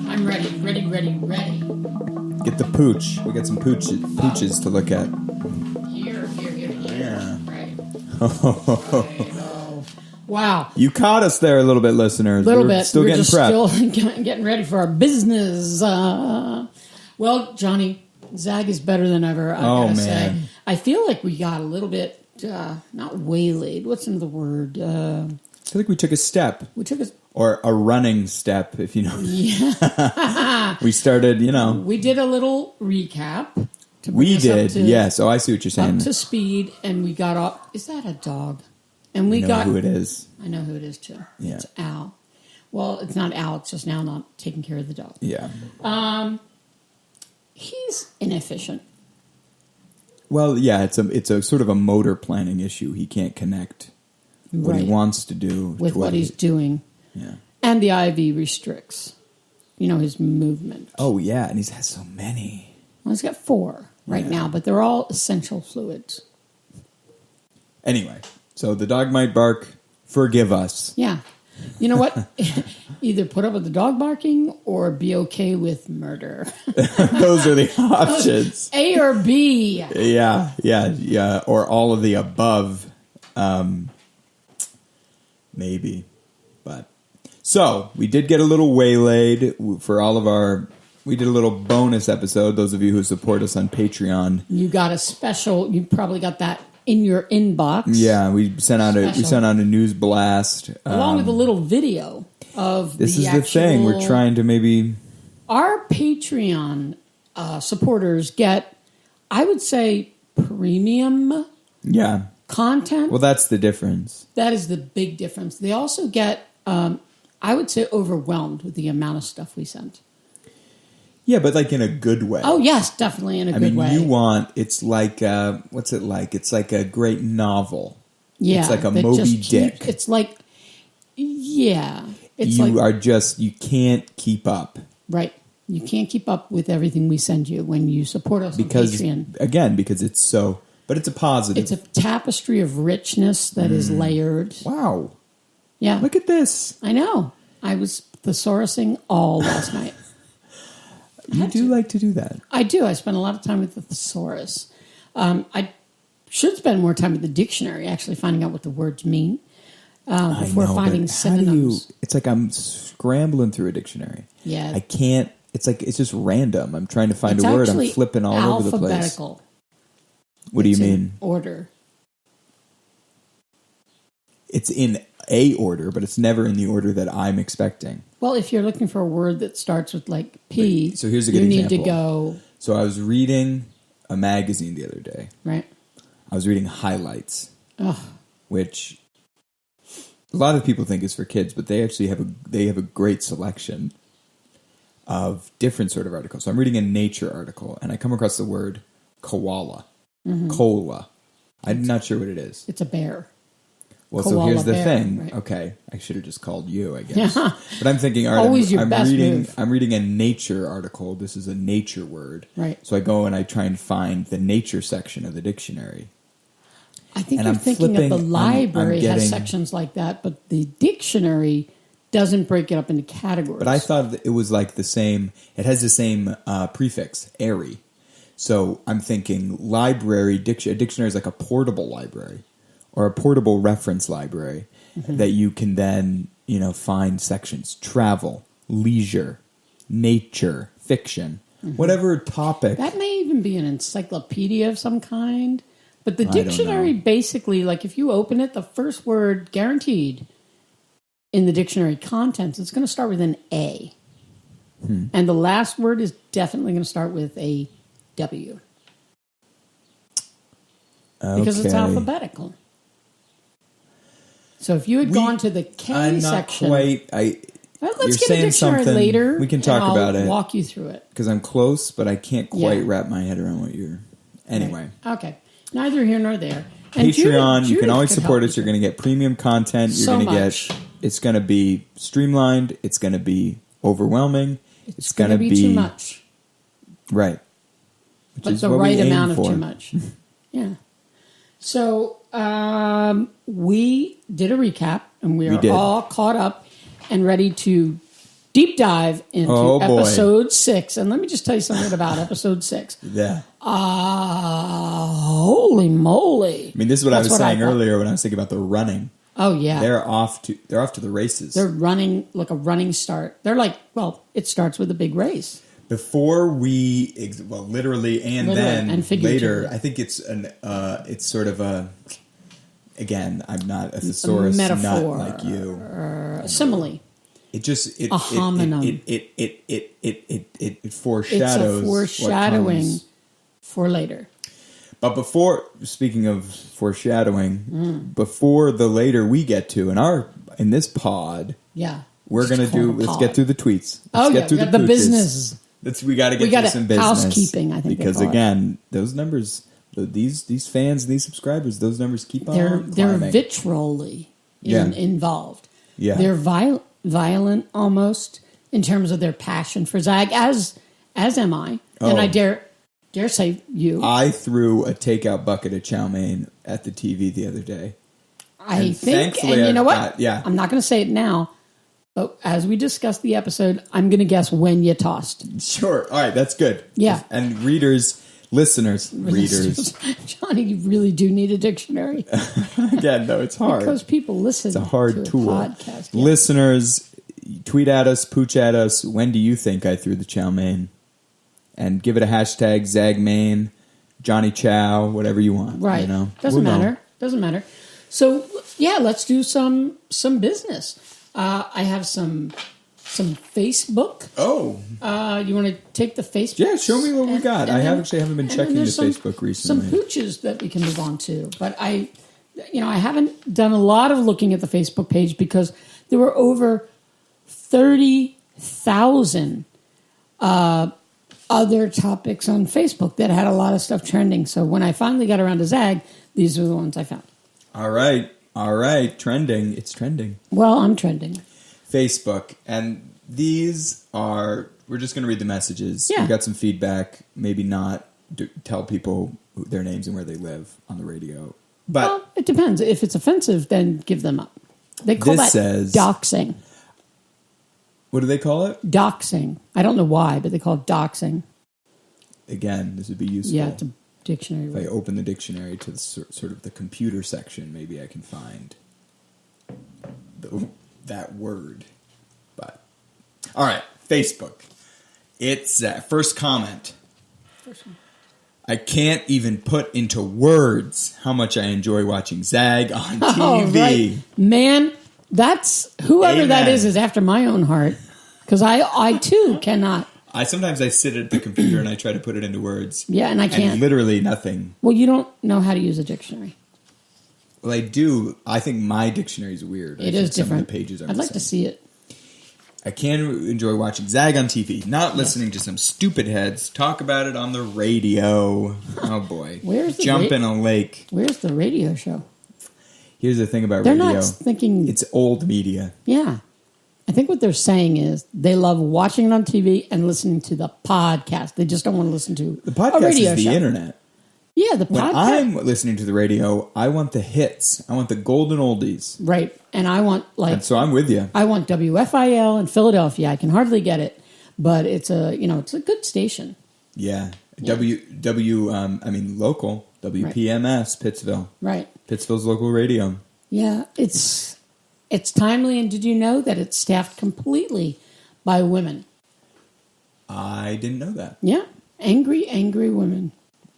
I'm ready. Get the pooch. We got some pooches to look at. Here. Yeah. Right. Wow. You caught us there a little bit, listeners. A little We're bit. Still We're getting just prepped. still getting ready for our business. Well, Johnny, Zag is better than ever. I gotta say. I feel like we got a little bit not waylaid. What's in the word? I feel like we took a step. Or a running step, if you know. Yeah. We started, We did a little recap. We did, yes. Oh, I see what you're saying. Up to speed, and we got off. Is that a dog? And we got who it is. I know who it is too. Yeah. It's Al. Well, it's not Al. It's just now not taking care of the dog. Yeah. He's inefficient. Well, yeah, it's a sort of a motor planning issue. He can't connect what he wants to do with what he's doing. Yeah. And the IV restricts, his movement. Oh, yeah, and he has so many. Well, he's got 4 right now, but they're all essential fluids. Anyway, so the dog might bark. Forgive us. Yeah. You know what? Either put up with the dog barking or be okay with murder. Those are the options. A or B. Yeah. Or all of the above. Maybe. But so we did get a little waylaid for all of our. We did a little bonus episode. Those of you who support us on Patreon, you got a special. You probably got that in your inbox. Yeah, we sent out a news blast along with a little video of this is the thing we're trying to maybe. Our Patreon supporters get, I would say, premium. Yeah. Content. Well, that's the difference. That is the big difference. They also get, I would say, overwhelmed with the amount of stuff we sent. Yeah, but like in a good way. Oh, yes, definitely in a good way. It's like, what's it like? It's like a great novel. Yeah. It's like a Moby Dick. It's like, yeah. You can't keep up. Right. You can't keep up with everything we send you when you support us on Patreon. Again, because it's so... But it's a positive. It's a tapestry of richness that is layered. Wow. Yeah. Look at this. I know. I was thesaurusing all last night. You do like to do that. I do. I spend a lot of time with the thesaurus. I should spend more time with the dictionary, actually finding out what the words mean before finding synonyms. It's like I'm scrambling through a dictionary. Yeah. I can't. It's just random. I'm trying to find a word. I'm flipping all over the place. Alphabetical. What do you mean? Order. It's in a order, but it's never in the order that I'm expecting. Well, if you're looking for a word that starts with like P, so here's a good example. You need to go. So I was reading a magazine the other day. Right. I was reading Highlights, which a lot of people think is for kids, but they actually have a great selection of different sort of articles. So I'm reading a nature article, and I come across the word koala. Mm-hmm. Cola. I'm not sure what it is. It's a bear. Well, koala so here's the thing. Right. Okay, I should have just called you, I guess. Yeah. But I'm thinking, all right, always your best move. I'm reading a nature article. This is a nature word. Right. So I go and I try and find the nature section of the dictionary. I think you're thinking of the library has sections like that, but the dictionary doesn't break it up into categories. But I thought it was like the same. It has the same prefix, airy. So I'm thinking library, a dictionary is like a portable library or a portable reference library that you can then, find sections. Travel, leisure, nature, fiction, whatever topic. That may even be an encyclopedia of some kind. But the dictionary basically, like if you open it, the first word guaranteed in the dictionary contents, it's going to start with an A. And the last word is definitely going to start with a W. Because it's alphabetical. So if you had gone to the K section... quite... let's get a dictionary later. We can talk about it. I'll walk you through it. Because I'm close, but I can't quite wrap my head around what you're... Anyway. Right. Okay. Neither here nor there. And Patreon, you can always support us. You're going to get premium content. You're going to get... It's going to be streamlined. It's going to be overwhelming. It's going to be too much. Right. But the right amount of too much. Yeah. So we did a recap, and we are all caught up and ready to deep dive into Oh, boy. episode 6. And let me just tell you something about episode 6. Yeah. Holy moly. I mean, this is what I That's was saying thought. earlier when I was thinking about the running. Oh, yeah. They're off to the races. They're running like a running start. They're like, well, it starts with a big race. Before we, literally and then and figuratively. later, I think it's it's sort of a, again, I'm not a thesaurus nut metaphor, like you. A simile. It just, A homonym. it foreshadows. It's a foreshadowing what comes. for later. But before, speaking of foreshadowing, before the later we get to, in this pod, Yeah. we're going to do, let's get through the tweets. Oh, Let's yeah. get through We got the pooches. business. We got to get We got through it. some business. Housekeeping, I think they Because call it. again, those numbers, these fans, these subscribers, those numbers keep on They're climbing. vitriolly Yeah. involved. Yeah. They're violent almost in terms of their passion for Zag, as am I. And Oh. I dare say you. I threw a takeout bucket of chow mein at the TV the other day. I and think, thankfully and you know I've what? got- yeah. I'm not going to say it now, but as we discuss the episode, I'm going to guess when you tossed. Sure. All right. That's good. Yeah. And listeners, readers. Johnny, you really do need a dictionary Again, no, it's hard. because people listen It's a hard to tool. a podcast. Yeah. Listeners, tweet at us, pooch at us. When do you think I threw the chow mein? And give it a hashtag Zagmain, Johnny Chow, whatever you want. Right. You know? Doesn't We'll know. matter. Doesn't matter. So yeah, let's do some business. I have some Facebook. Oh, You want to take the Facebook? yeah. Show me what we got. I then- haven't been and then checking the there's some- Facebook Some recently. pooches that we can move on to, but I haven't done a lot of looking at the Facebook page because there were over 30,000 other topics on Facebook that had a lot of stuff trending. So when I finally got around to Zag, these are the ones I found. All right. Trending. It's trending. Well, I'm trending. Facebook. And these are, we're just going to read the messages. Yeah. We got some feedback. Maybe not tell people their names and where they live on the radio. But Well, it depends. If it's offensive, then give them up. They call This that says- doxing. what do they call it? Doxing. I don't know why, but they call it doxing. Again, this would be useful. Yeah, it's a dictionary If I word. open the dictionary to the sort of the computer section, maybe I can find that word. But all right, Facebook. It's first comment. First one. I can't even put into words how much I enjoy watching Zag on TV. Oh, right. Man, that's whoever that Amen. is after my own heart. Because I too cannot. Sometimes I sit at the computer and I try to put it into words. Yeah, and I can't. And literally nothing. Well, you don't know how to use a dictionary. Well, I do. I think my dictionary is weird. I It think is some different. of the pages are I'd like to missing. see it. I can enjoy watching Zag on TV, not listening to some stupid heads talk about it on the radio. Oh boy. Where's the Jump in a lake. Where's the radio show? Here's the thing about They're radio. not thinking. It's old media. Yeah. I think what they're saying is they love watching it on TV and listening to the podcast. They just don't want to listen to The a podcast radio is the show. internet. Yeah, the When podcast. I'm listening to the radio, I want the hits. I want the golden oldies. Right. And I want And so I'm with you. I want WFIL in Philadelphia. I can hardly get it, but it's a good station. Yeah. Local. WPMS, Pittsville. Right. Pittsville's local radio. Yeah, it's timely. And did you know that it's staffed completely by women? I didn't know that. Yeah, angry women,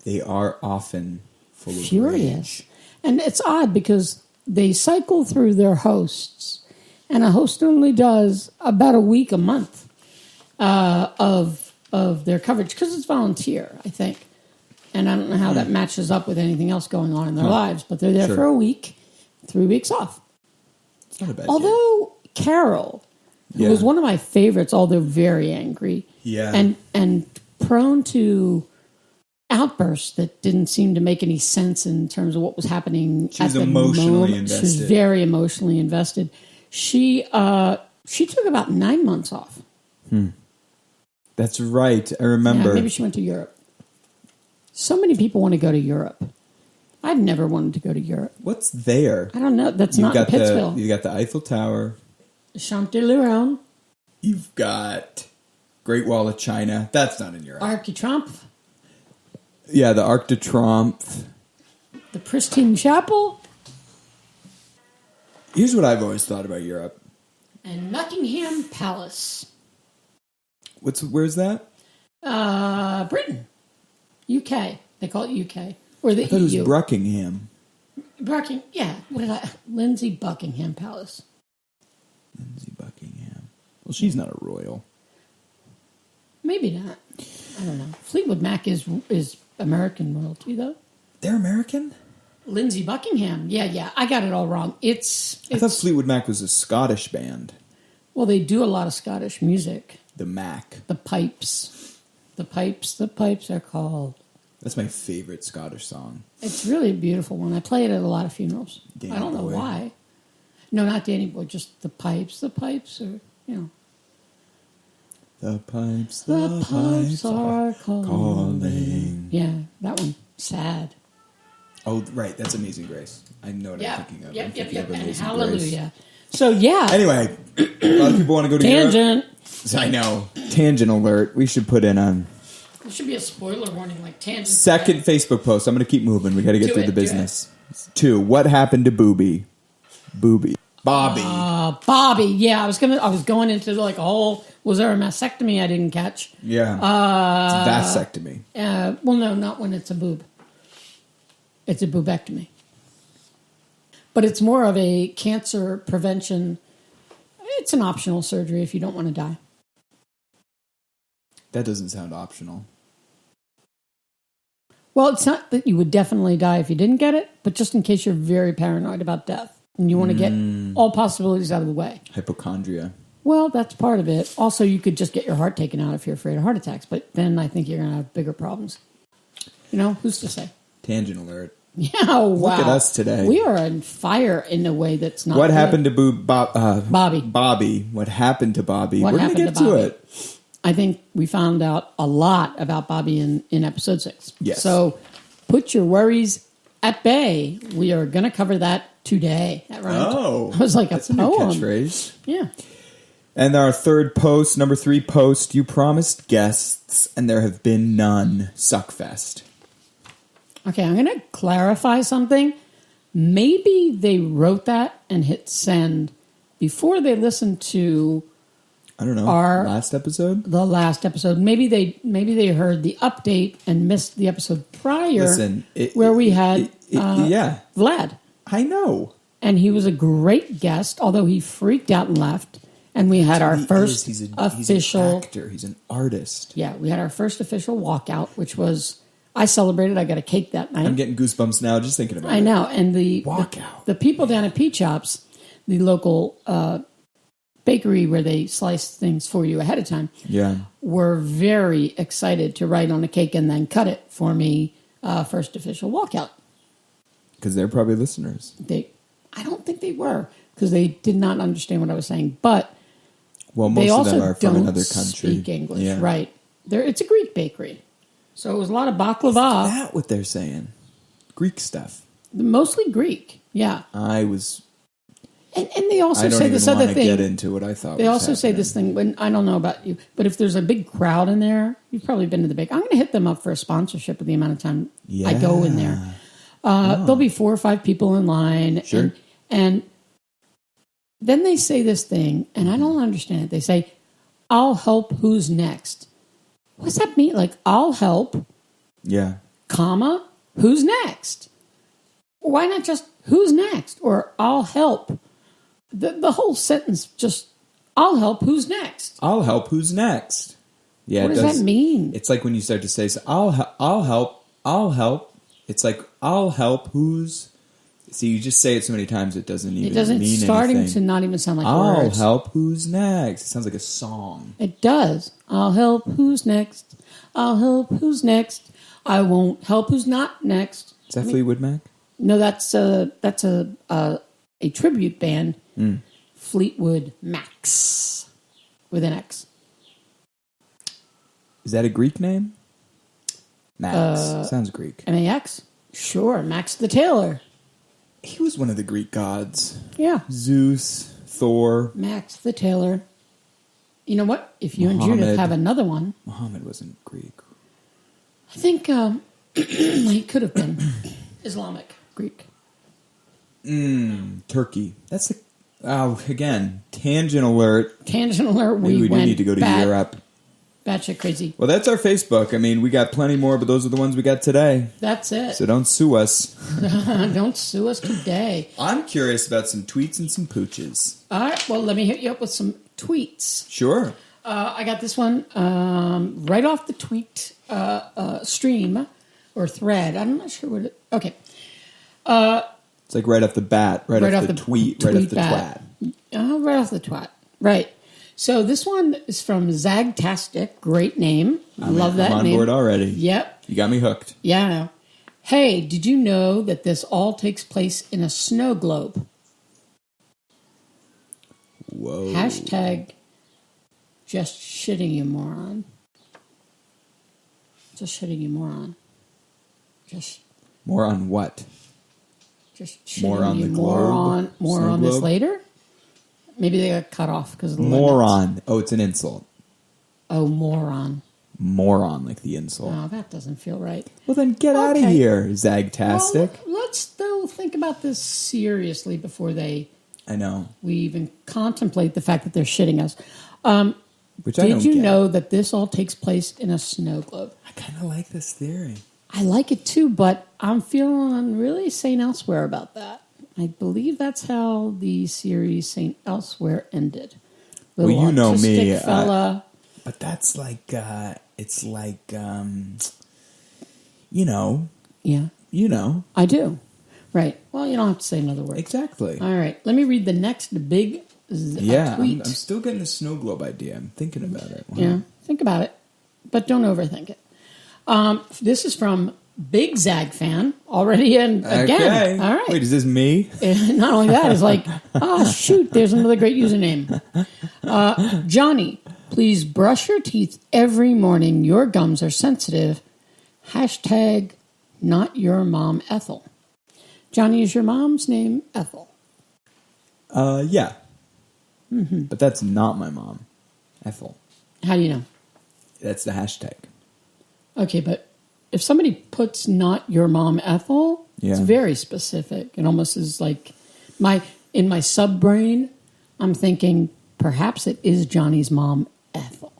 They are often full of furious, rage. and it's odd because they cycle through their hosts, and a host only does about a week a month of their coverage because it's volunteer, I think. And I don't know how that matches up with anything else going on in their lives, but they're there Sure. for a week, 3 weeks off. It's not a bad Although Carol, who Yeah. was one of my favorites, although very angry, Yeah. and prone to outbursts that didn't seem to make any sense in terms of what was happening. She was at the emotionally moment. She was invested. very emotionally invested. She took about 9 months off. That's right. I Yeah, remember. maybe she went to Europe. So many people want to go to Europe. I've never wanted to go to Europe. What's there? I don't know. That's You've not in got Pittsville. you got the Eiffel Tower. Champ de Luron. You've got Great Wall of China. That's not in Europe. Arc de Triomphe. Yeah, the Arc de Triomphe. The Pristine Chapel. Here's what I've always thought about Europe. And Buckingham Palace. Where's that? Britain. UK. They call it UK. Or the I thought it was EU. Buckingham. Yeah. What did I... Lindsay Buckingham Palace. Lindsay Buckingham. Well, she's not a royal. Maybe not. I don't know. Fleetwood Mac is American royalty, though. They're American? Lindsay Buckingham. Yeah. I got it all wrong. I thought Fleetwood Mac was a Scottish band. Well, they do a lot of Scottish music. The Mac. The pipes. The pipes are called. That's my favorite Scottish song. It's really a beautiful one. I play it at a lot of funerals. Danny I don't know Boy. why. No, not Danny Boy, just the pipes. The pipes are, The pipes are calling. Yeah, that one. Sad. Oh, right. That's Amazing Grace. I know what I'm thinking of. I'm thinking of And Amazing hallelujah. So, yeah. Anyway, a lot of people want to go to Europe. Tangent. I know. Tangent alert. We should put in a There should be a spoiler warning like tangent. second Facebook post. I'm going to keep moving. We got to get Do through it, the do business. 2. What happened to Booby? Bobby. Bobby. Yeah, I was going into like a whole. Was there a mastectomy I didn't catch? Yeah. It's vasectomy. Well, no, not when it's a boob. It's a boobectomy. But it's more of a cancer prevention. It's an optional surgery if you don't want to die. That doesn't sound optional. Well, it's not that you would definitely die if you didn't get it, but just in case you're very paranoid about death and you want to get all possibilities out of the way. Hypochondria. Well, that's part of it. Also, you could just get your heart taken out if you're afraid of heart attacks, but then I think you're going to have bigger problems. Who's to say? Tangent alert. Yeah, wow. Look at us today. We are on fire in a way that's not What good. happened to Bobby? Bobby. What happened to Bobby? What We're going to happened get to to Bobby? it. I think we found out a lot about Bobby in episode 6. Yes. So put your worries at bay. We are going to cover that today. That rhymed. Oh. That was like That's a a new poem. catchphrase. Yeah. And our third post, number 3 post, you promised guests, and there have been none. Suckfest. Okay, I'm going to clarify something. Maybe they wrote that and hit send before they listened to I don't know. Our- last episode? the last episode. Maybe they heard the update and missed the episode prior Listen. where we had yeah. Vlad. I know. And he was a great guest, although he freaked out and left. And we had our first He's an official... actor. He's an artist. Yeah, we had our first official walkout, which was... I celebrated. I got a cake that night. I'm getting goosebumps now just thinking about it. I know. And the Walkout. the people down at Pea Chops, the local bakery where they slice things for you ahead of time, Yeah. were very excited to write on a cake and then cut it for me first official walkout. Because they're probably listeners. I don't think they were because they did not understand what I was saying. But Well, they most of them also are from don't another country. speak English, Yeah. right? It's a Greek bakery, so it was a lot of baklava, Is that what they're saying? Greek stuff. mostly Greek. Yeah, I was. and they also I don't say even this want other to thing. get into what I thought. They was also say happening. this thing when I don't know about you, but if there's a big crowd in there, you've probably been to the bake. I'm going to hit them up for a sponsorship with the amount of time I go in there. There'll be 4 or 5 people in line, Sure. and then they say this thing, and I don't understand it. They say, "I'll help." Who's next? What's that mean? Like, I'll help, Yeah. comma, who's next? Why not just who's next or I'll help? The whole sentence just I'll help. Who's next? I'll help. Who's next? Yeah. What does that mean? It's like when you start to say, so, I'll help. I'll help. It's like, I'll help. Who's. See, you just say it so many times it doesn't even It doesn't mean starting anything. to not even sound like I'll words. help. Who's next? It sounds like a song. It does. I'll help. Who's next? I'll help. Who's next? I won't help. Who's not next? Is that Fleetwood Mac? No, that's a tribute band, Mm. Fleetwood Max, with an X. Is that a Greek name? Max. Sounds Greek. MAX? Sure, Max the Tailor. He was one of the Greek gods. Yeah, Zeus, Thor. Max the Tailor. You know what? If you and Muhammad. Judith have another one, Muhammad wasn't Greek. I think he could have been Islamic Greek. Turkey. That's again, tangent alert. Tangent alert. Maybe we do went need to go to Europe. Batshit crazy. Well, that's our Facebook. I mean, we got plenty more, but those are the ones we got today. That's it. So don't sue us. Don't sue us today. I'm curious about some tweets and some pooches. All right. Well, let me hit you up with some tweets. Sure. I got this one right off the tweet stream or thread. I'm not sure what it... Okay. It's like right off the bat, right off the tweet, right off the bat. twat. Right off the twat. Right. So this one is from Zagtastic. Great name. Love that name. I'm on board already. Yep. You got me hooked. Yeah, I know. Hey, did you know that this all takes place in a snow globe? Whoa. Hashtag just shitting you moron. Just shitting you moron. Just More on what? shitting More on you the globe? More Snow on this globe? later? Maybe they got cut off because of the limits. Moron. Oh, it's an insult. Oh, moron. Moron, like the insult. Oh, that doesn't feel right. Well, then get out of Okay. here, Zagtastic. Well, let's though think about this seriously before we I know. even contemplate the fact that they're shitting us. Which I don't Did you get. know that this all takes place in a snow globe? I kind of like this theory. I like it too, but I'm feeling really St. Elsewhere about that. I believe that's how the series St. Elsewhere ended. Well, you know me, autistic fella. But that's like, it's like, you know. Yeah, I do. Right. Well, you don't have to say another word. Exactly. All right. Let me read the next big Yeah, tweet. I'm still getting the snow globe idea. I'm thinking about it. Wow. Yeah, think about it, but don't overthink it. This is from Big Zag fan already, and again, Okay. all right. Wait, is this me? Not only that, it's like, oh shoot, there's another great username. Johnny, please brush your teeth every morning. Your gums are sensitive. Hashtag not your mom Ethel. Johnny, is your mom's name Ethel? Yeah. Mm-hmm. But that's not my mom, Ethel. How do you know? That's the hashtag. Okay, but if somebody puts not your mom Ethel, it's Yeah. very specific. It almost is like in my sub brain, I'm thinking perhaps it is Johnny's mom Ethel.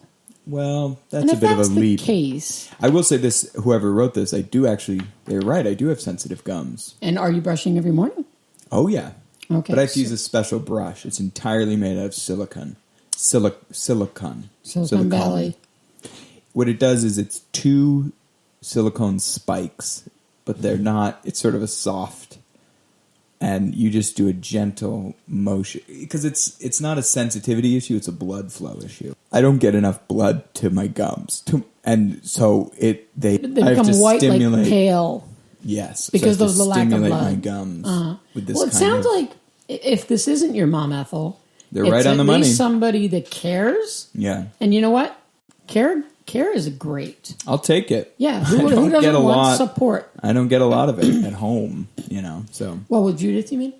Well, that's And a if bit of a that's the leap. case, I will say this, whoever wrote this, they're right, I do have sensitive gums. and are you brushing every morning? Oh, yeah. Okay, But I have to so- use a special brush. It's entirely made out of silicone. Silicone Valley. What it does is it's two silicone spikes, but they're not, it's sort of a soft, and you just do a gentle motion. Because it's not a sensitivity issue, it's a blood flow issue. I don't get enough blood to my gums. And so they They I have become to white, stimulate. like pale. Yes. Because so I have of to the lack of stimulate blood. my gums with this Well, it kind sounds of, like if this isn't your mom Ethel, They're it's right on at the money. least somebody that cares. Yeah. And you know what? Care is great. I'll take it. Yeah, I who don't doesn't get a want lot. support? I don't get a lot of it at home, so Well, with Judith, you mean?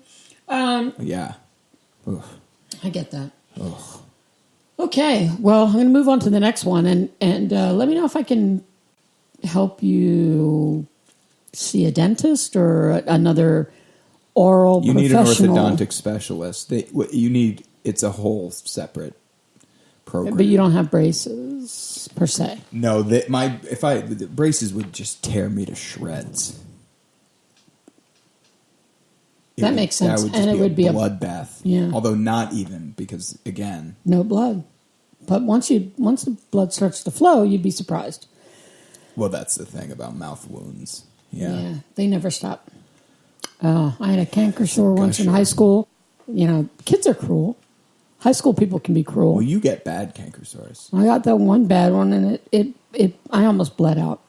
yeah. Ugh. I get that. Okay, well, I'm going to move on to the next one, and let me know if I can help you see a dentist or another oral You need an professional. orthodontic specialist. It's a whole separate program. But you don't have braces per se. No, the braces would just tear me to shreds. That makes sense. That would And just it would be a bloodbath. Yeah. Although not even, because again, No blood. But once the blood starts to flow, you'd be surprised. well, that's the thing about mouth wounds. Yeah. They never stop. I had a canker sore once in Gusher. high school. Kids are cruel. High school people can be cruel. Well, you get bad canker sores. I got that one bad one, and I almost bled out.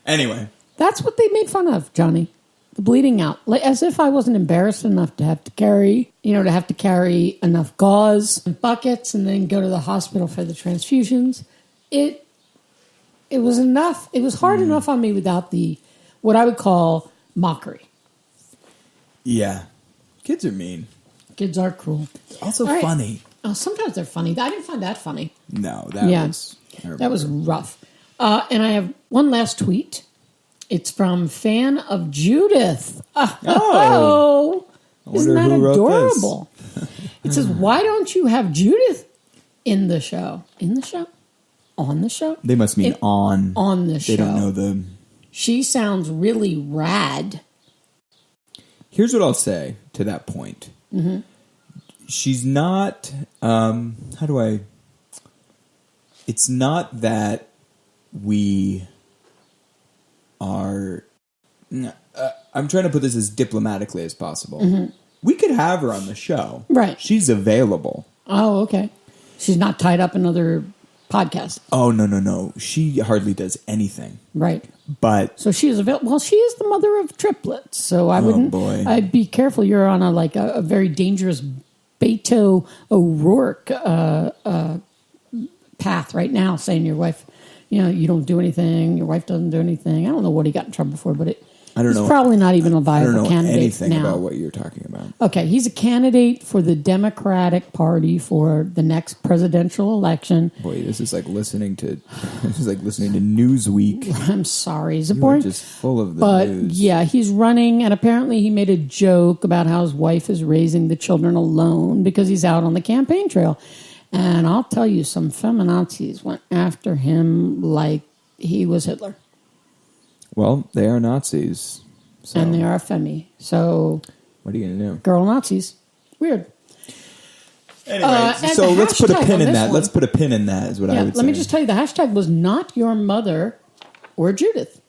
Anyway, That's what they made fun of, Johnny. The bleeding out, like as if I wasn't embarrassed enough to have to carry enough gauze and buckets, and then go to the hospital for the transfusions. It was enough. It was hard enough on me without the what I would call mockery. yeah, kids are mean. Kids are cruel. Also All right. funny. Oh, sometimes they're funny. I didn't find that funny. No, that was terrible. That was rough. And I have one last tweet. It's from fan of Judith. Oh, isn't that adorable? It says, "Why don't you have Judith in the show? In the show? On the show? They must mean on the show. They don't know the. She sounds really rad." Here's what I'll say to that point. Mm-hmm. She's not. How do I? It's not that we are. I'm trying to put this as diplomatically as possible. Mm-hmm. We could have her on the show. Right. She's available. Oh, okay. She's not tied up in other podcasts. Oh, no. She hardly does anything. Right. But so she is available. Well, she is the mother of triplets. So I wouldn't. Boy. I'd be careful. You're on a very dangerous Beto O'Rourke path right now, saying your wife, you don't do anything. Your wife doesn't do anything. I don't know what he got in trouble for, but I don't know. He's probably not even a viable candidate now. I don't know anything about what you're talking about. Okay, he's a candidate for the Democratic Party for the next presidential election. Boy, this is like listening to Newsweek. I'm sorry, is it You're boring? Just full of the news. Yeah, he's running, and apparently he made a joke about how his wife is raising the children alone because he's out on the campaign trail. And I'll tell you, some feminazis went after him like he was Hitler. Well, they are Nazis. So. And they are femi. So what are you going to do? Girl Nazis. Weird. Anyway, so let's put a pin in that. Let's put a pin in that is what I would say. Let me just tell you, the hashtag was not your mother or Judith.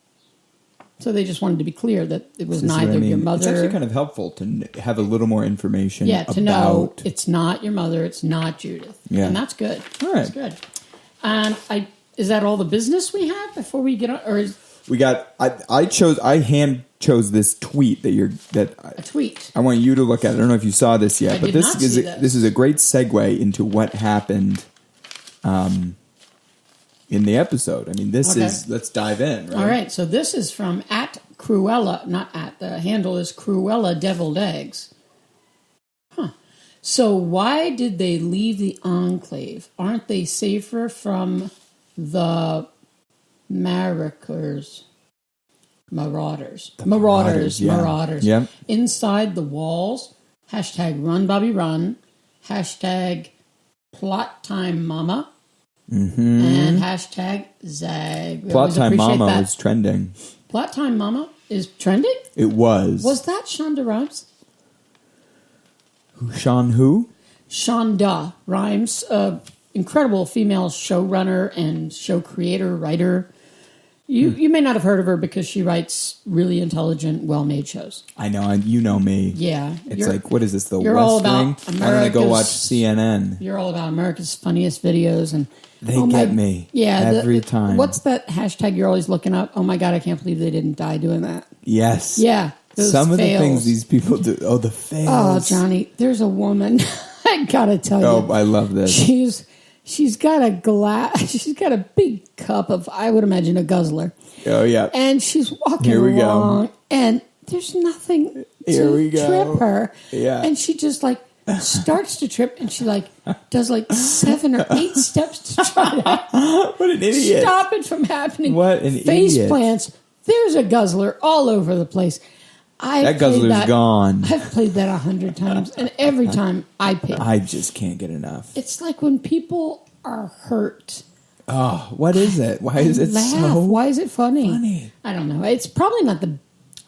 So they just wanted to be clear that it was neither your mother. It's actually kind of helpful to have a little more information to know it's not your mother, it's not Judith. Yeah. And that's good. All right. That's good. And is that all the business we have before we get on? Or is... We got. I hand chose this tweet a tweet. I want you to look at it. I don't know if you saw this yet, but this is a great segue into what happened in the episode. I mean, let's dive in. Right? All right. So this is from @Cruella, the handle is Cruella Deviled Eggs. Huh. So why did they leave the Enclave? Aren't they safer from the Marauders. Yep. Inside the walls. #Run Bobby Run. #Plot Time Mama. Mm-hmm. And #Zag. Plot Time Mama was trending. Plot Time Mama is trending? It was. Was that Shonda Rhimes? Who? Shonda Rhimes. Incredible female showrunner and show creator, writer. You may not have heard of her because she writes really intelligent, well-made shows. I know. You know me. Yeah. It's like, what is this, the West Wing? Why don't I go watch CNN? You're all about America's funniest videos. And they get me every time. What's that hashtag you're always looking up? Oh, my God, I can't believe they didn't die doing that. Yes. Yeah. Some of the things these people do. Oh, the fails. Oh, Johnny, there's a woman. I got to tell you. Oh, I love this. She's got a glass. She's got a big cup of, I would imagine, a guzzler. Oh, yeah. And she's walking along, and there's nothing to trip her. Yeah. And she just starts to trip, and she does 7 or 8 steps to try to what an idiot. Stop it from happening. What an Face idiot. plants. There's a guzzler all over the place. That guzzler's gone. I've played that 100 times, and every time I pick. I just can't get enough. It's like when people are hurt. Oh, what is it? Why is it so? Why is it funny? I don't know. It's probably not the.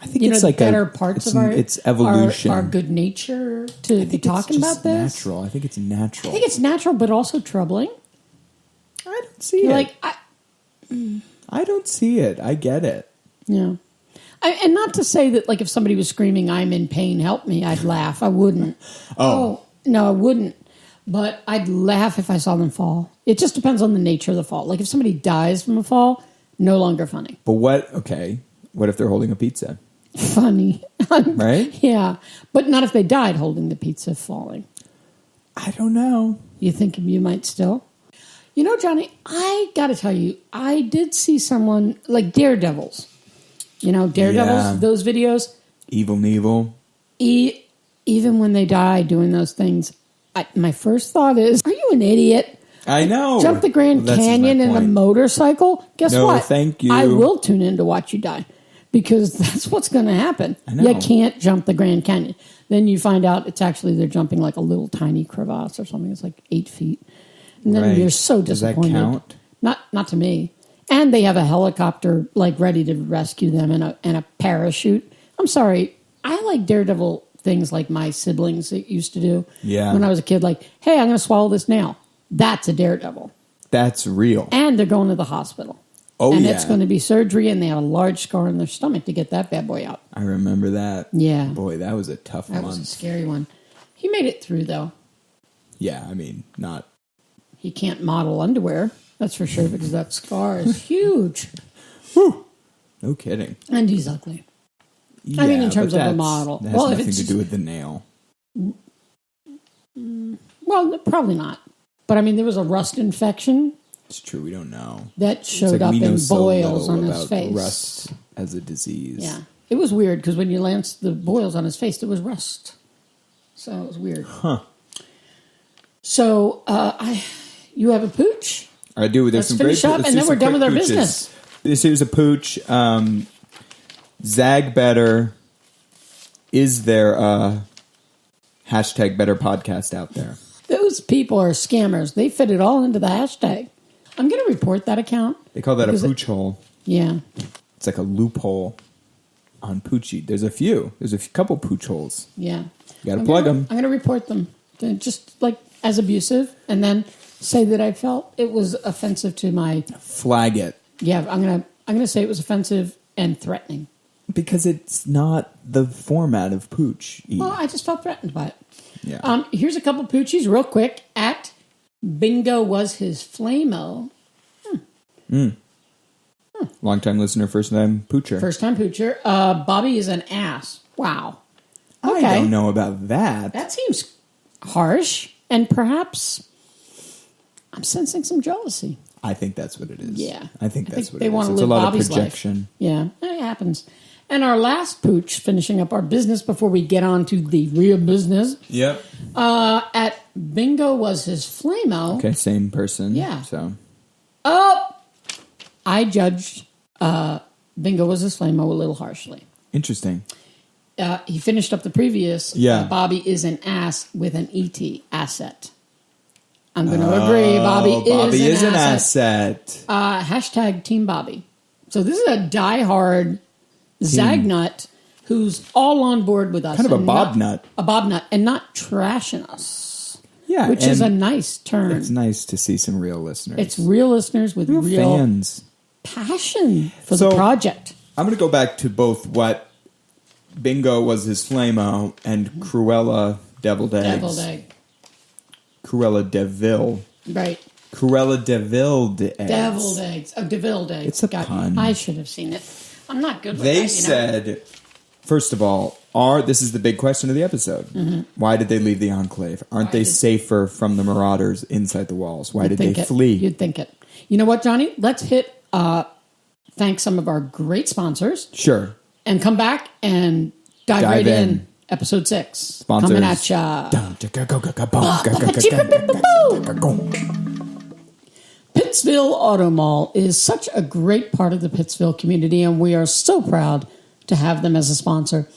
I think it's like better parts of it's evolution, our good nature to be talking about this. Natural. I think it's natural. I think it's natural, but also troubling. I don't see it. I don't see it. I get it. Yeah. And not to say that, if somebody was screaming, "I'm in pain, help me," I'd laugh. I wouldn't. Oh, no, I wouldn't. But I'd laugh if I saw them fall. It just depends on the nature of the fall. If somebody dies from a fall, no longer funny. But what if they're holding a pizza? Funny. Right? Yeah. But not if they died holding the pizza falling. I don't know. You think you might still? Johnny, I got to tell you, I did see someone like Daredevils. Daredevils, those videos. Evil Knievel. Even when they die doing those things, my first thought is, are you an idiot? I know. Jump the Grand Well, Canyon in a motorcycle? Guess No, what? thank you. I will tune in to watch you die because that's what's going to happen. I know. You can't jump the Grand Canyon. Then you find out it's actually they're jumping like a little tiny crevasse or something. It's like 8 feet. And then Right. you're so Does that disappointed. count? Not to me. And they have a helicopter like ready to rescue them and a parachute. I'm sorry. I like Daredevil things like my siblings used to do. Yeah. When I was a kid, like, hey, I'm going to swallow this nail. That's a Daredevil. That's real. And they're going to the hospital. Oh, and yeah. it's going to be surgery, and they have a large scar in their stomach to get that bad boy out. I remember that. Yeah. Boy, that was a tough That month. was a scary one. He made it through, though. Yeah, I mean, not. He can't model underwear, that's for sure, because that scar is huge. Whew. No kidding. And he's ugly. Yeah, I mean, in terms but of a that's- model. That has Well, if nothing it's to do with the nail. Well, probably not. But I mean, there was a rust infection It's true. We don't know. that It's showed like up we know in so boils little on his about face. rust as a disease. Yeah. It was weird because when you lanced the boils on his face, there was rust. So it was weird. Huh. So you have a pooch? I do. There's Let's some finish great. up, let's and do then some we're done quick with our pooches. business. This here's a pooch. Zag better. Is there a hashtag better podcast out there? Those people are scammers. They fit it all into the hashtag. I'm going to report that account. They call that a Because pooch hole. Yeah. It's like a loophole on Poochie. There's a few. There's a couple pooch holes. Yeah. You got to plug them. I'm going to report them. Just like as abusive and then say that I felt it was offensive to my. Flag it. Yeah, I'm going to say it was offensive and threatening. Because it's not the format of Pooch. Well, I just felt threatened by it. Yeah. Here's a couple poochies real quick. At Bingo was his flamo. Long time listener, first time Poocher. First time poocher. Bobby is an ass. Wow. I don't know about that. That seems harsh, and perhaps I'm sensing some jealousy. I think that's what it is. Yeah. I think that's what they it want is. to It's live a lot Bobby's of projection. life. Yeah, it happens. And our last pooch, finishing up our business before we get on to the real business. Yep. At Bingo was his flamo. Okay, same person. Yeah. So Oh, I judged Bingo was his flamo a little harshly. interesting. He finished up the previous. Yeah. Bobby is an ass with an ET, asset. I'm going to agree. Bobby is an asset. Hashtag Team Bobby. So this is a diehard Zagnut who's all on board with us. Kind of a and Bob not- nut. A Bob nut, and not trashing us. Yeah, Which is a and nice turn. It's nice to see some real listeners. It's real listeners with real real fans. passion for So- the project. I'm going to go back to both what Bingo was his flamo and Cruella Deviled Eggs. Deviled egg. Cruella Deville. Right. Cruella Deviled Eggs. Deviled eggs. Oh, deviled eggs. It's a Got pun. you. I should have seen it. I'm not good with They that, said, first of all, this is the big question of the episode. Mm-hmm. Why did they leave the Enclave? Aren't they safer from the Marauders inside the walls? Why did they flee? You'd think it. You know what, Johnny? Let's thank some of our great sponsors Sure. and come back and dive right in. Episode 6. Sponsors. Coming at ya. Pittsville Auto Mall is such a great part of the Pittsville community, and we are so proud to have them as a sponsor.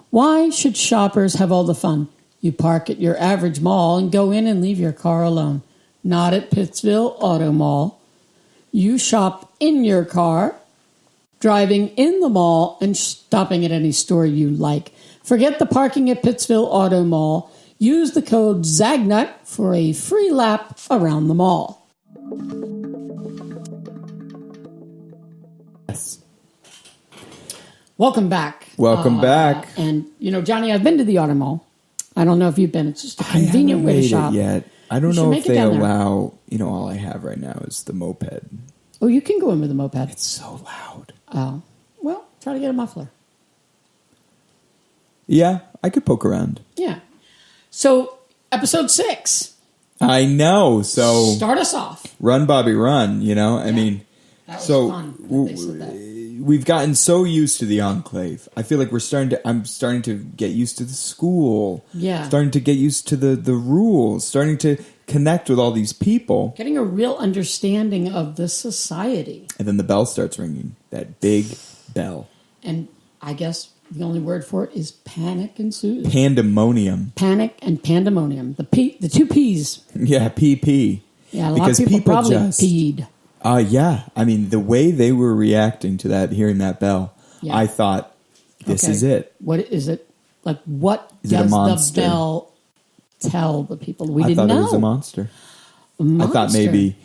Why should shoppers have all the fun? You park at your average mall and go in and leave your car alone. Not at Pittsville Auto Mall. You shop in your car, driving in the mall, and stopping at any store you like. Forget the parking at Pittsville Auto Mall. Use the code ZAGNUT for a free lap around the mall. Yes. Welcome back. Welcome back. And, you know, Johnny, I've been to the Auto Mall. I don't know if you've been. It's just a convenient way to shop. It yet. I don't You should know make if it they down there. allow, all I have right now is the moped. Oh, you can go in with a moped. It's so loud. Oh. Well, try to get a muffler. Yeah, I could poke around. Yeah. So, episode 6. I know. So Start us off. run, Bobby, run. I mean, That was so fun that they said that. we've gotten so used to the Enclave. I feel like I'm starting to get used to the school. Yeah. Starting to get used to the rules. Starting to connect with all these people. Getting a real understanding of the society. And then the bell starts ringing. That big bell. And I guess the only word for it is panic ensues. Pandemonium. Panic and pandemonium. The two P's. Yeah, PP. Yeah, a lot of people probably peed. Yeah. I mean, the way they were reacting to that, hearing that bell, Yeah. I thought, this is it. What is it? Like, what Is it a does monster? the bell tell the people? We I didn't thought know. it was a monster. A monster. I thought maybe,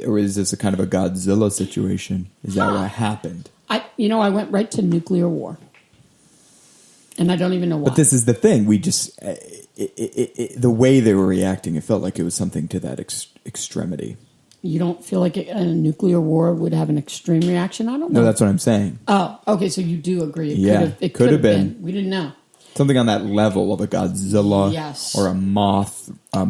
or is this a kind of a Godzilla situation? Is that what happened? I went right to nuclear war. And I don't even know why. But this is the thing. We just, the way they were reacting, it felt like it was something to that extremity. You don't feel like a nuclear war would have an extreme reaction? I don't know. No, that's what I'm saying. Oh, okay. So you do agree. It could have been. been. We didn't know. Something on that level of a Godzilla. Yes. Or a Mothman. Or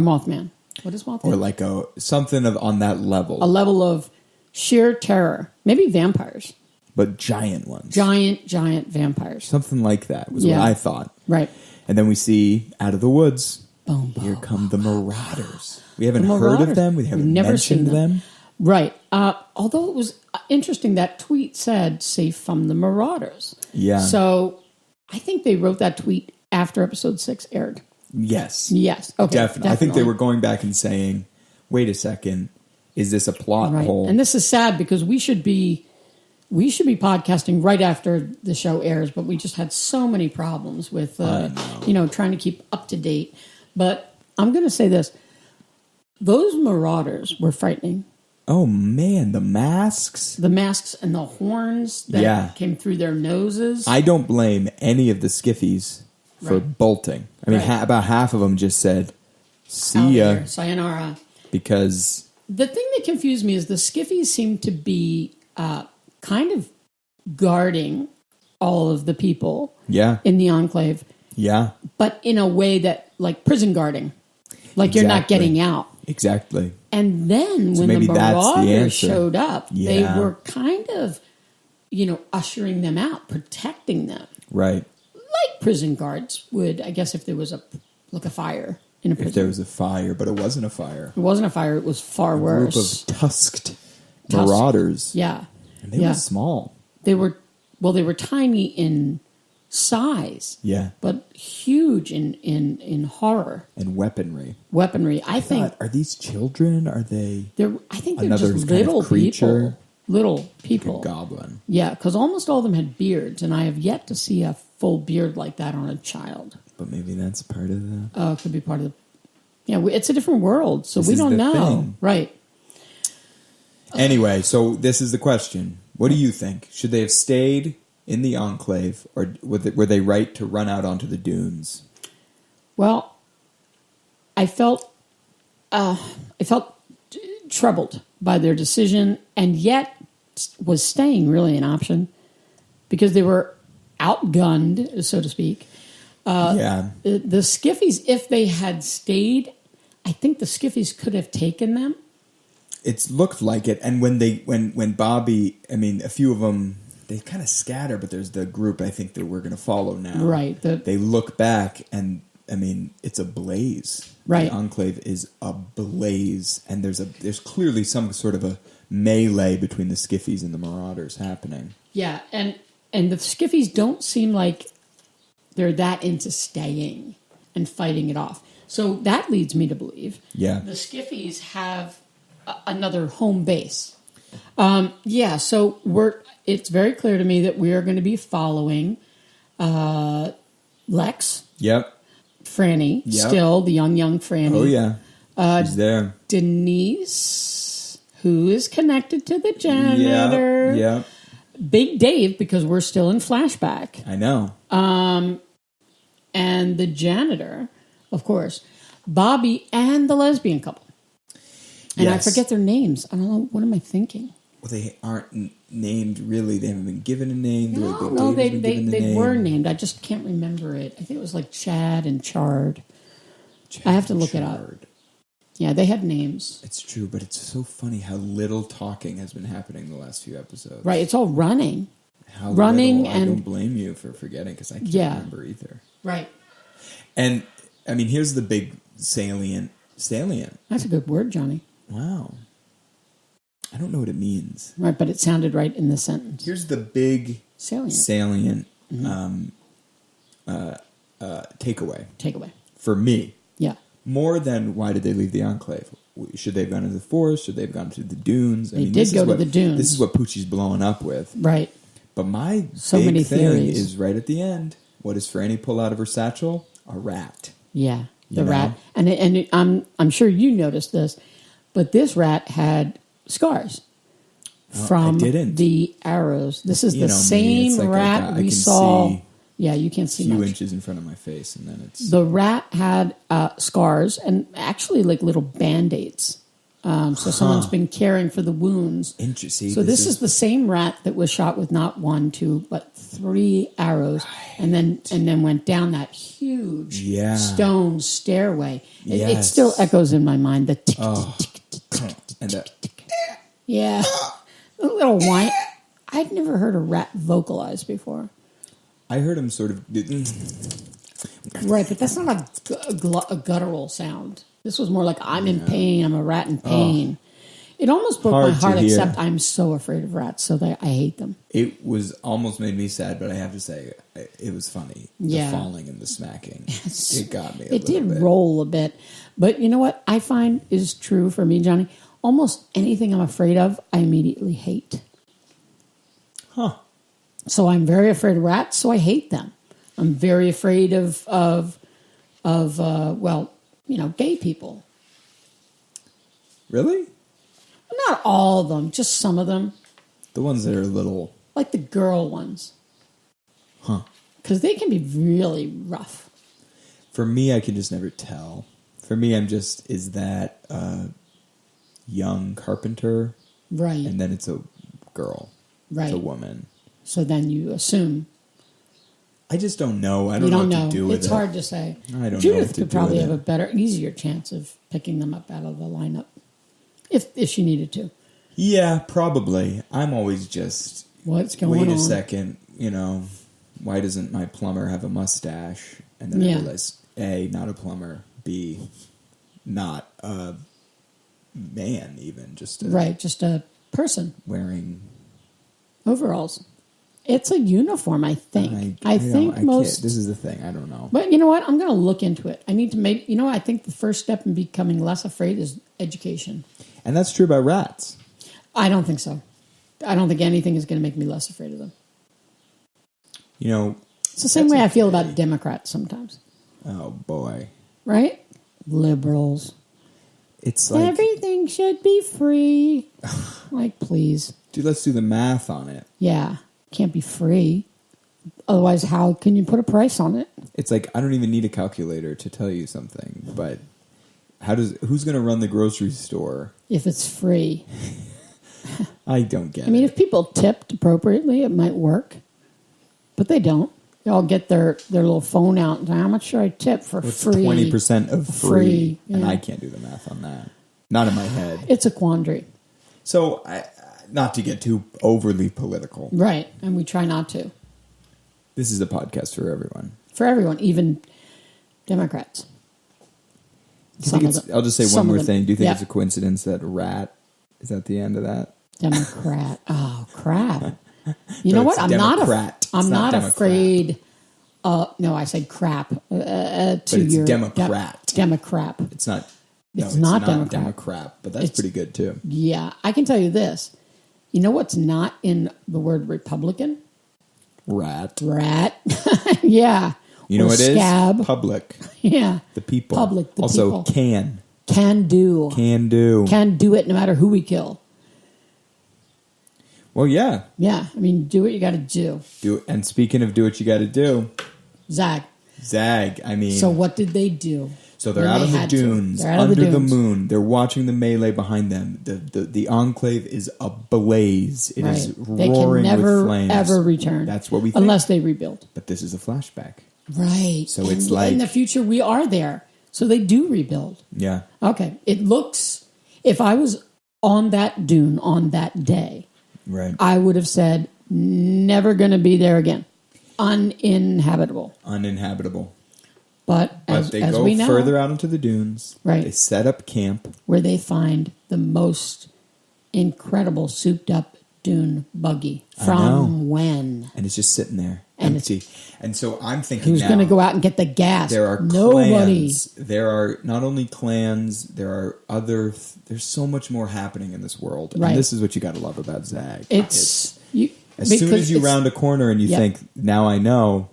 Mothman. What is Mothman? Or like something on that level. A level of sheer terror. Maybe vampires. But giant ones. Giant vampires. Something like that was what I thought. Right. And then we see out of the woods, Boom, boom. here come the Marauders. We haven't The heard of Marauders. them. We haven't We've never mentioned seen them. Right. Although it was interesting, that tweet said safe from the Marauders. Yeah. So I think they wrote that tweet after episode 6 aired. Yes. Yes. Okay. Definitely. I think they were going back and saying, wait a second, is this a plot Right. hole? And this is sad because we should be podcasting right after the show airs, but we just had so many problems with trying to keep up to date. But I'm going to say this. Those Marauders were frightening. Oh, man, the masks. The masks and the horns that came through their noses. I don't blame any of the skiffies for bolting. I mean, about half of them just said, see ya. Here. Sayonara. Because the thing that confused me is the skiffies seem to be kind of guarding all of the people in the Enclave. Yeah. But in a way that, like prison guarding. Like you're not getting out. Exactly. And then when the Marauders showed up, they were kind of, ushering them out, protecting them. Right. Like prison guards would, I guess, if there was a fire in a prison. If there was a fire, but it wasn't a fire. It wasn't a fire. It was far worse. Group of tusked Marauders. Yeah. And they were small. They were tiny in size. Yeah. But huge in horror. And weaponry. I think. Are these children? Are they? I think they're just little people. Little people. Like a goblin. Yeah, because almost all of them had beards, and I have yet to see a full beard like that on a child. But maybe that's part of the... It could be part of the... Yeah, it's a different world, so we don't know. Thing. Right. Anyway, so this is the question. What do you think? Should they have stayed in the Enclave, or were they right to run out onto the dunes? Well, I felt troubled by their decision, and yet was staying really an option because they were outgunned, so to speak. The Skiffies, if they had stayed, I think the Skiffies could have taken them. It's looked like it, and when Bobby, I mean, a few of them, they kind of scatter, but there's the group I think that we're going to follow now. Right. They look back, and I mean, it's a blaze. Right. The Enclave is a blaze, and there's clearly some sort of a melee between the Skiffies and the Marauders happening. Yeah, and the Skiffies don't seem like they're that into staying and fighting it off. So that leads me to believe the Skiffies have another home base. So it's very clear to me that we are going to be following Lex. Yep. Franny, still the young Franny. Oh yeah, she's there. Denise, who is connected to the janitor. Yeah. Big Dave, because we're still in flashback. I know. And the janitor, of course, Bobby and the lesbian couple. And I forget their names. I don't know. What am I thinking? Well, they aren't named really. They haven't been given a name. No, they were named. I just can't remember it. I think it was like Chad and Chard. I have to look it up. Yeah, they had names. It's true, but it's so funny how little talking has been happening the last few episodes. Right, it's all running. How Running little, I and- don't blame you for forgetting because I can't Yeah. remember either. Right. And I mean, here's the big salient. That's a good word, Johnny. Wow. I don't know what it means. Right, but it sounded right in the sentence. Here's the big Salient. takeaway Takeaway. for me. Yeah. More than why did they leave the Enclave? Should they have gone to the forest? Should they have gone to the dunes? They did go to the dunes. This is what Poochie's blowing up with. Right. But my So big many thing theories. is right at the end. What does Franny pull out of her satchel? A rat. Yeah. The You know? rat. And I'm sure you noticed this, but this rat had scars from didn't. the arrows. This is You the know me, same it's like rat I we can saw. see Yeah, you can't A see few much. inches in front of my face, and then it's The rat had scars and actually like little Band-Aids. So someone's been caring for the wounds. interesting. So this is the same rat that was shot with not 1, 2, but 3 arrows, and then went down that huge Yeah. stone stairway. It Yes. still echoes in my mind. The tick, and that. yeah, a little whine. I'd never heard a rat vocalize before. I heard him sort of. Right, but that's not a guttural sound. This was more like, I'm in pain, I'm a rat in pain. It almost broke my Hard to heart, hear. except I'm so afraid of rats, so I hate them. It was almost made me sad, but I have to say it was funny. Yeah. The falling and the smacking. It got me. It did roll a bit. But you know what I find is true for me, Johnny? Almost anything I'm afraid of, I immediately hate. Huh. So I'm very afraid of rats, so I hate them. I'm very afraid of gay people. Really? Not all of them, just some of them. The ones that are little. Like the girl ones. Huh. Because they can be really rough. For me, I can just never tell. For me, I'm just, is that a young carpenter? Right. And then it's a girl. Right. It's a woman. So then you assume. I just don't know. I You don't don't know know. what to do with It's it. hard to say. I don't know Judith what to could do probably with have it. a better, easier chance of picking them up out of the lineup. If she needed to. Yeah, probably. I'm always just, What's going on? wait a second, why doesn't my plumber have a mustache? And then I Yeah. realize, A, not a plumber, B, not a man even, just Right, just a person. wearing... Overalls. It's a uniform, I think. I don't- think can't- most... This is the thing, I don't know. But you know what? I'm going to look into it. I need to make... I think the first step in becoming less afraid is education. And that's true about rats. I don't think so. I don't think anything is going to make me less afraid of them. It's the same That's way a I feel about Democrats sometimes. Oh, boy. Right? Liberals. It's like, Everything should be free. Like, please. dude, let's do the math on it. Yeah. Can't be free. Otherwise, how can you put a price on it? It's like, I don't even need a calculator to tell you something, but who's going to run the grocery store? If it's free. I don't get I mean, it. if people tipped appropriately, it might work. But they don't. They all get their little phone out and say, how much should I tip for What's free? 20% of free? And yeah. I can't do the math on that. Not in my head. It's a quandary. So, not to get too overly political, Right. And we try not to. this is a podcast for everyone. For everyone, even Democrats. I'll just say one more thing. Do you think yeah. it's a coincidence that rat is at the end of that? Democrat. Oh, crap. You know No, what? it's I'm not. Democrat. It's I'm not not Democrat. afraid. No, I said crap. To it's your Democrat. Democrat. It's not. It's not Democrat. Democrat, but that's pretty good too. Yeah, I can tell you this. You know what's not in the word Republican? Rat. Rat. Yeah. You know Or what it is? scab. Public. Yeah. The people. Public, the also, people. Can do. Can do it no matter who we kill. Well, yeah. Yeah. I mean, do what you got to do. And speaking of do what you got to do, Zag. Zag. I mean, So what did they do? so they're when out they on the had to? dunes, They're out of under the dunes. moon. They're watching the melee behind them. The enclave is ablaze. It is Right. They can roaring never, with flames. ever return. That's what we think. Unless they rebuild. But this is a flashback. Right. So it's And like- in the future, we are there. So they do rebuild. Yeah. Okay. It looks, if I was on that dune on that day, Right. I would have said, never going to be there again. Uninhabitable. Uninhabitable. But as they as go we know, further out into the dunes. Right. They set up camp. where they find the most incredible souped up dune buggy. know. From when? And it's just sitting there, And empty. And so I'm thinking Who's now, going to go out and get the gas? there are Nobody. clans. There are not only clans, there are other... There's so much more happening in this world. Right. And this is what you got to love about Zag. It's as soon because as you it's- round a corner and you Yeah. think, now I know.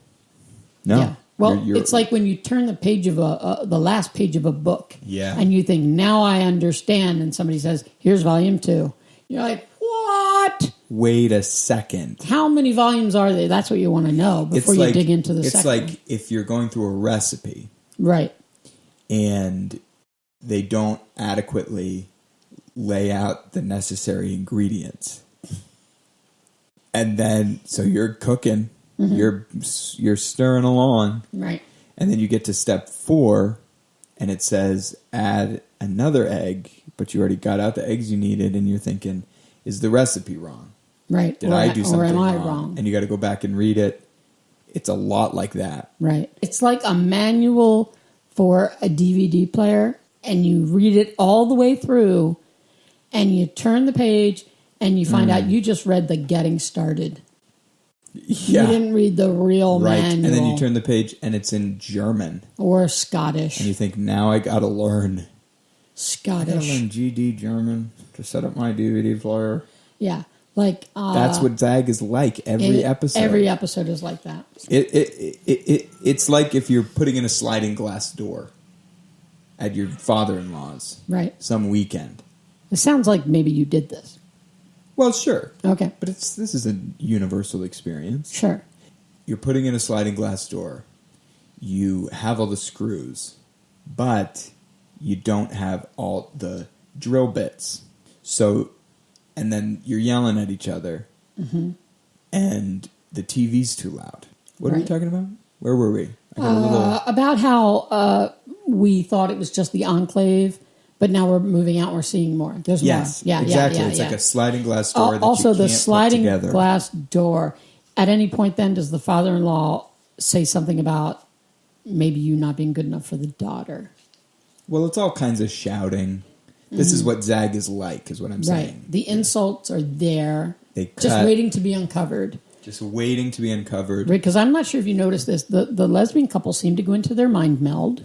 No. Yeah. Well, You're- it's like when you turn the page of the last page of a book, Yeah. and you think, now I understand, and somebody says, here's volume 2. You're like, what? Wait a second. How many volumes are they? That's what you want to know before you dig into the It's second. like if you're going through a recipe Right. and they don't adequately lay out the necessary ingredients. And then, so you're cooking, you're stirring along, Right. and then you get to step 4, and it says add another egg, but you already got out the eggs you needed, and you're thinking, is the recipe wrong? Right. Did I do something or am I wrong? wrong? And you got to go back and read it. It's a lot like that. Right. It's like a manual for a DVD player, and you read it all the way through, and you turn the page, and you find out you just read the getting started. Yeah. You didn't read the real Right. manual. And then you turn the page and it's in German. or Scottish. And you think, now I got to learn. I got to Scottish. learn GD German to set up my DVD player. Yeah. Like That's what Zag is like every episode. Every episode is like that. It's like if you're putting in a sliding glass door at your father-in-law's Right. some weekend. It sounds like maybe you did this. Well, sure. Okay. But this is a universal experience. Sure. You're putting in a sliding glass door. You have all the screws, but you don't have all the drill bits. So, and then you're yelling at each other, and the TV's too loud. What are we Right. talking about? Where were we? I got a little... About how we thought it was just the Enclave, but now we're moving out. We're seeing more. There's Yes, more. Yeah, exactly. Yeah, It's yeah. like a sliding glass door that Also, you can't the sliding put together. glass door. At any point, then, does the father-in-law say something about maybe you not being good enough for the daughter? Well, it's all kinds of shouting. This is what Zag is like, is what I'm saying. Right. The insults are there, They just cut. waiting to be uncovered. Just waiting to be uncovered. Because I'm not sure if you noticed this. The lesbian couple seem to go into their mind meld.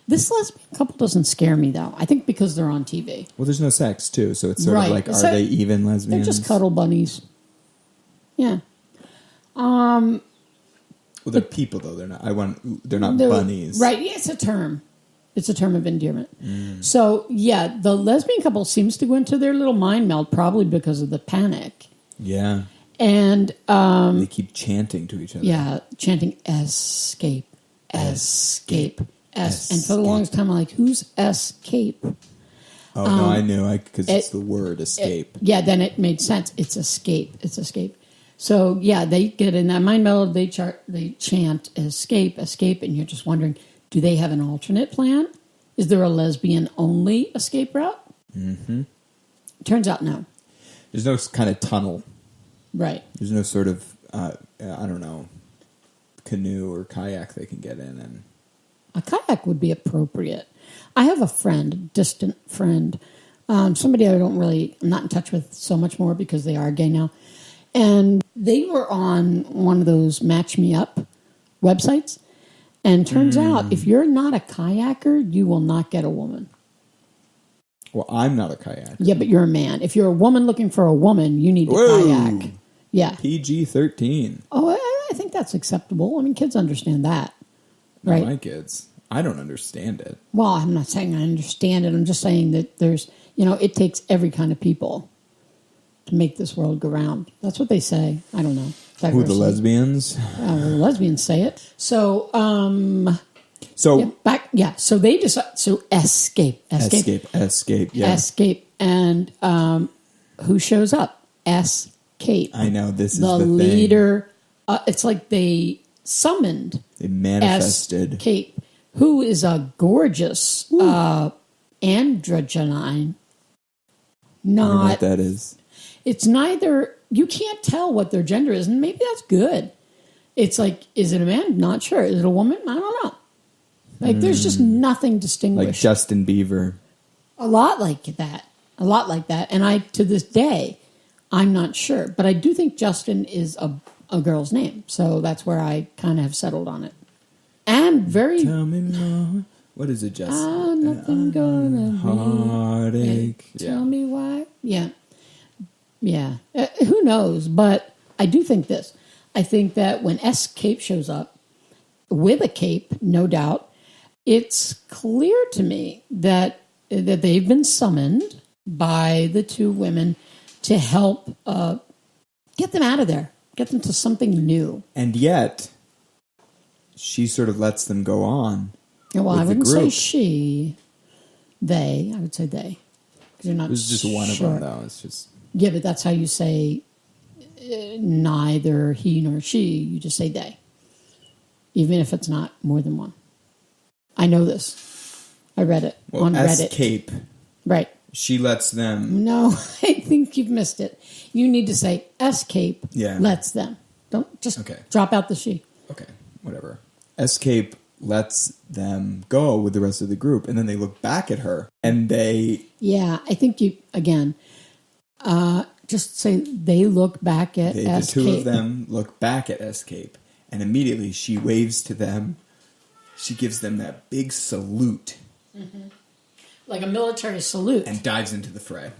This lesbian couple doesn't scare me, though. I think because they're on TV. Well, there's no sex, too, so it's sort Right. of like, It's are like- they even lesbians? They're just cuddle bunnies. Yeah. Well, they're people, though. They're not They're- bunnies. Right. Yeah, it's a term. It's a term of endearment. So, yeah, the lesbian couple seems to go into their little mind meld, probably because of the panic. Yeah. And, They keep chanting to each other. yeah, chanting escape, escape, And for the Escape. longest time, I'm like, who's escape? Oh, no, I knew. Because it's it- the word escape. Yeah, then it made sense. It's escape. It's escape. So yeah, they get in that mind meld. They chant escape, escape, and you're just wondering, do they have an alternate plan? Is there a lesbian only escape route? Mm-hmm. Turns out no. There's no kind of tunnel. Right. There's no sort of, I don't know, canoe or kayak they can get in. And A kayak would be appropriate. I have a friend, a distant friend, somebody I'm not in touch with so much more because they are gay now. And they were on one of those Match Me Up websites. And turns out, if you're not a kayaker, you will not get a woman. Well, I'm not a kayak. Yeah, but you're a man. If you're a woman looking for a woman, you need to Whoa. kayak. Yeah. PG-13. Oh, I think that's acceptable. I mean, kids understand that. Not Right. my kids. I don't understand it. Well, I'm not saying I understand it. I'm just saying that there's, it takes every kind of people to make this world go round. That's what they say. I don't know. Who, the Diversity. lesbians? Well, the lesbians say it. So, So, So they decide. So escape. escape. Yeah. Escape. And who shows up? Escape. I know, this is the the thing. leader. It's like they summoned They manifested. Escape, who is a gorgeous androgyne. I don't know Not what that is. it's neither. You can't tell what their gender is, and maybe that's good. It's like, is it a man? Not sure. Is it a woman? I don't know. Like, there's just nothing Like distinguished. Justin Bieber. A lot like that. A lot like that. And I, to this day, I'm not sure. But I do think Justin is a girl's name. So that's where I kind of have settled on it. And very. Tell me more. What is it, Justin? Nothing gonna be. Heartache. Tell me why. Yeah. Yeah. Who knows? But I do think this. I think that when Escape shows up with a cape, no doubt, it's clear to me that they've been summoned by the two women to help get them out of there, get them to something new. And yet, she sort of lets them go on. Well, I with the wouldn't say group. she, they. I would say they. Because you're not It was just one of them, though. It's just Yeah, but that's how you say neither he nor she. You just say they. Even if it's not more than one. I know this. I read it on Reddit. Escape. Right. She lets them. No, I think you've missed it. You need to say Escape lets them. Don't just drop out the she. Okay, whatever. Escape lets them go with the rest of the group, and then they look back at her, and they... Yeah, I think you, again, just say they look back at the Escape. two of them look back at Escape, and immediately she waves to them. She gives them that big salute. Mm-hmm. Like a military salute. And dives into the fray.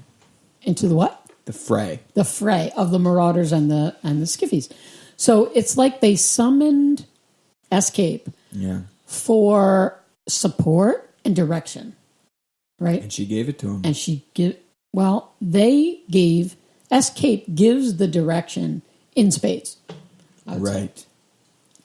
Into the what? The fray. The fray of the Marauders and the Skiffies. So it's like they summoned Escape for support and direction, right? And she gave it to him. And they gave, Escape gives the direction in spades. Right.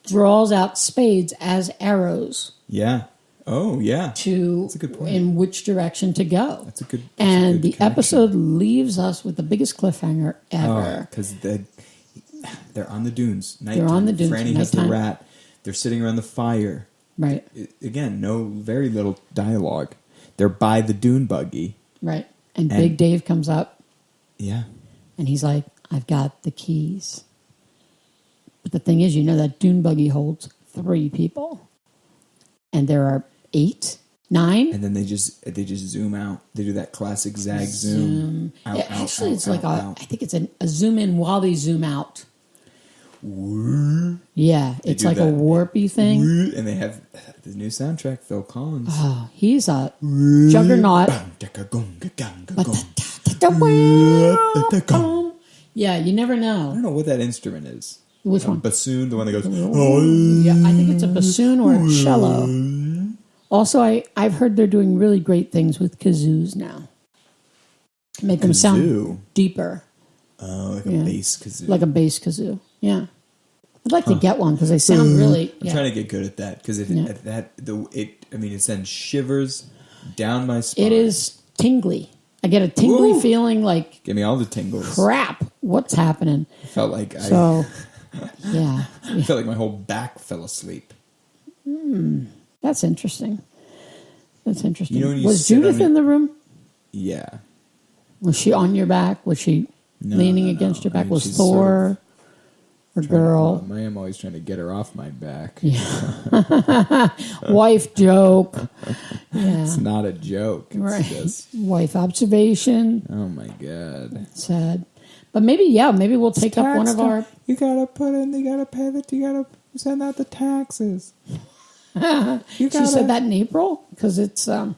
Draws out spades as arrows. Yeah. Oh, yeah. That's a good point. In which direction to go. That's a good And the connection. episode leaves us with the biggest cliffhanger ever. Because they're on the dunes. Nighttime. They're on the dunes. Franny has the Nighttime. rat. They're sitting around the fire. Right. Again, very little dialogue. They're by the dune buggy. Right. And Big Dave comes up. Yeah. And he's like, I've got the keys. But the thing is, that dune buggy holds 3 people. And there are 8, 9. And then they just zoom out. They do that classic zag zoom. Out, Yeah, actually, it's like I think it's a zoom in while they zoom out. Yeah, it's like a warpy thing. And they have the new soundtrack, Phil Collins. Oh, he's a juggernaut. Yeah, you never I know. don't know what that instrument is. Which one? Bassoon, the one that goes. Yeah, I think it's a bassoon or a cello. Also, I've heard they're doing really great things with kazoos now. Make them sound deeper. Oh, like a bass kazoo. Like a bass kazoo. Yeah. I'd like to get one because they sound really. I'm trying to get good at that because it sends shivers down my spine. It is tingly. I get a tingly feeling like. Give me all the tingles. Crap! What's happening? I felt like yeah. I felt like my whole back fell asleep. That's interesting. That's interesting. You know when you was sit Judith on in the room? Yeah. Was she on your back? Was she leaning against your back? Was she's Thor or girl? I am always trying to get her off my back. Yeah. Wife joke. Yeah. It's not a joke. It's Right. just, Wife observation. oh my God. Sad. But maybe we'll take up one of our. You gotta pay you gotta send out the taxes. She said that in April because it's. I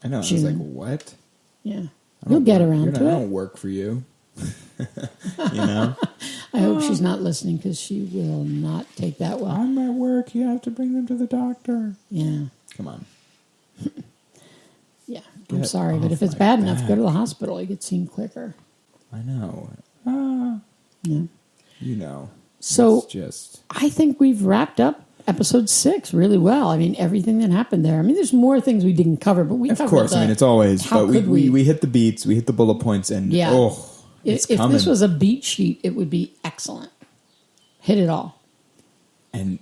know. I was like, what? Yeah. You'll get around to I it. don't work for you. You know? I hope she's not listening because she will not take that well. I'm at work. You have to bring them to the doctor. Yeah. Come on. Yeah. I'm sorry, but if it's bad enough, go to the hospital. You get seen quicker. I know. Yeah. You know. So It's just. I think we've wrapped up episode 6 really well. I mean, everything that happened there. I mean, there's more things we didn't cover, but we Of covered course. I mean, it's always. how But could we hit the beats. We hit the bullet points. And it's if coming. this was a beat sheet, it would be excellent. Hit it all. And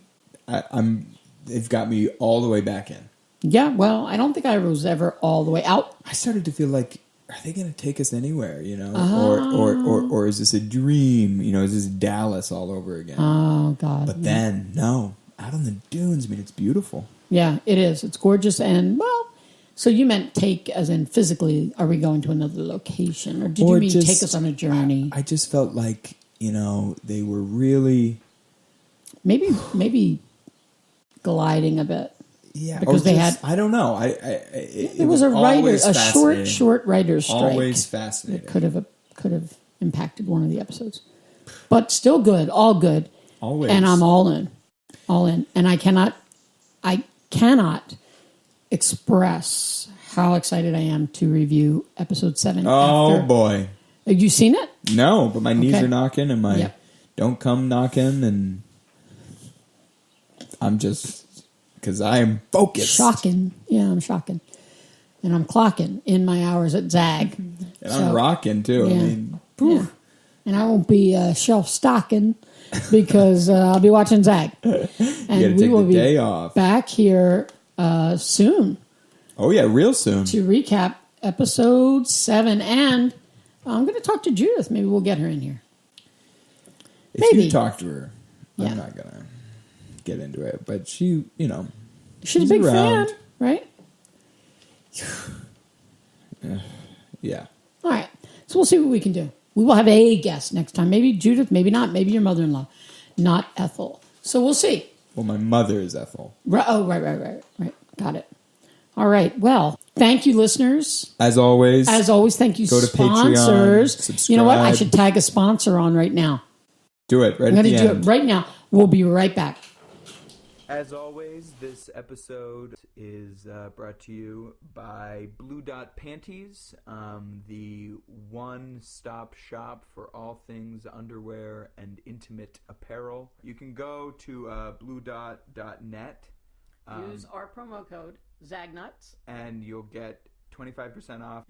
I'm they've got me all the way back in. Yeah, well, I don't think I was ever all the way out. I started to feel like, are they going to take us anywhere? You know, Oh. or is this a dream? You know, is this Dallas all over again? Oh, God. But then, no, out on the dunes. I mean, it's beautiful. Yeah, it is. It's gorgeous. And, well, so you meant take as in physically, are we going to another location? Or did you mean take us on a journey? I just felt like, you know, they were really... Maybe gliding a bit. Yeah, because they had. I don't know. There was a short writer's strike. Always fascinating. That could have impacted one of the episodes, but still good, all good. Always, and I'm all in, and I cannot express how excited I am to review episode 7. Oh boy, have you seen it? No, but my knees are knocking, and my don't come knocking, and I'm just. Because I am focused. Shocking. Yeah, I'm shocking. And I'm clocking in my hours at Zag. And I'm rocking, too. Yeah. I mean, yeah. And I won't be shelf-stocking because I'll be watching Zag. And we will be day off. Back here soon. Oh, yeah, real soon. To recap episode 7. And I'm going to talk to Judith. Maybe we'll get her in here. If you talk to her, Yeah. I'm not going to get into it, but she, you know, she's a big fan, right? Yeah. All right, so we'll see what we can do. We will have a guest next time. Maybe Judith, maybe not. Maybe your mother-in-law, not Ethel. So we'll see. Well, my mother is Ethel. Right. Got it. All right. Well, thank you, listeners. As always, thank you, go to sponsors. Patreon, subscribe. You know what? I should tag a sponsor on right now. Do it right I'm at the going to do end. it right now. We'll be right back. As always, this episode is brought to you by Blue Dot Panties, the one-stop shop for all things underwear and intimate apparel. You can go to bluedot.net. Use our promo code ZAGNUTS. And you'll get 25% off.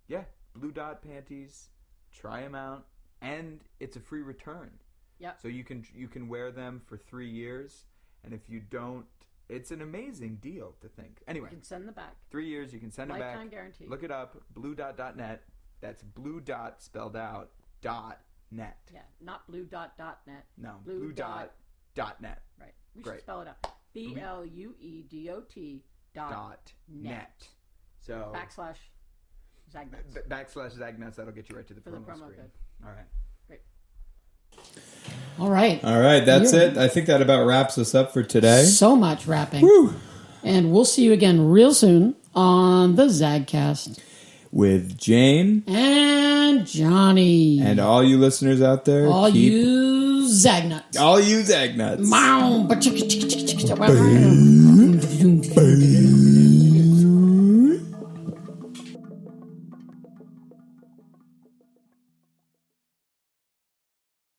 Yep. Blue Dot Panties. Try them out. And it's a free return. Yep. So you can wear them for 3 years. And if you don't, it's an amazing deal to think. Anyway. You can send them back. 3 years, you can send them back. Lifetime guarantee. Look it up, bluedot.net. That's blue dot spelled out, .net. Yeah, not bluedot.net. No, bluedot.net. Right. We should spell it out. BLUEDOT .net. So /Zagnuts. /Zagnuts, that'll get you right to the promo screen. Code. All right. Great. All right. That's it. I think that about wraps us up for today. So much wrapping. Woo. And we'll see you again real soon on the Zagcast. With Jane. And Johnny. And all you listeners out there. All you Zagnuts. All you Zagnuts. Wow.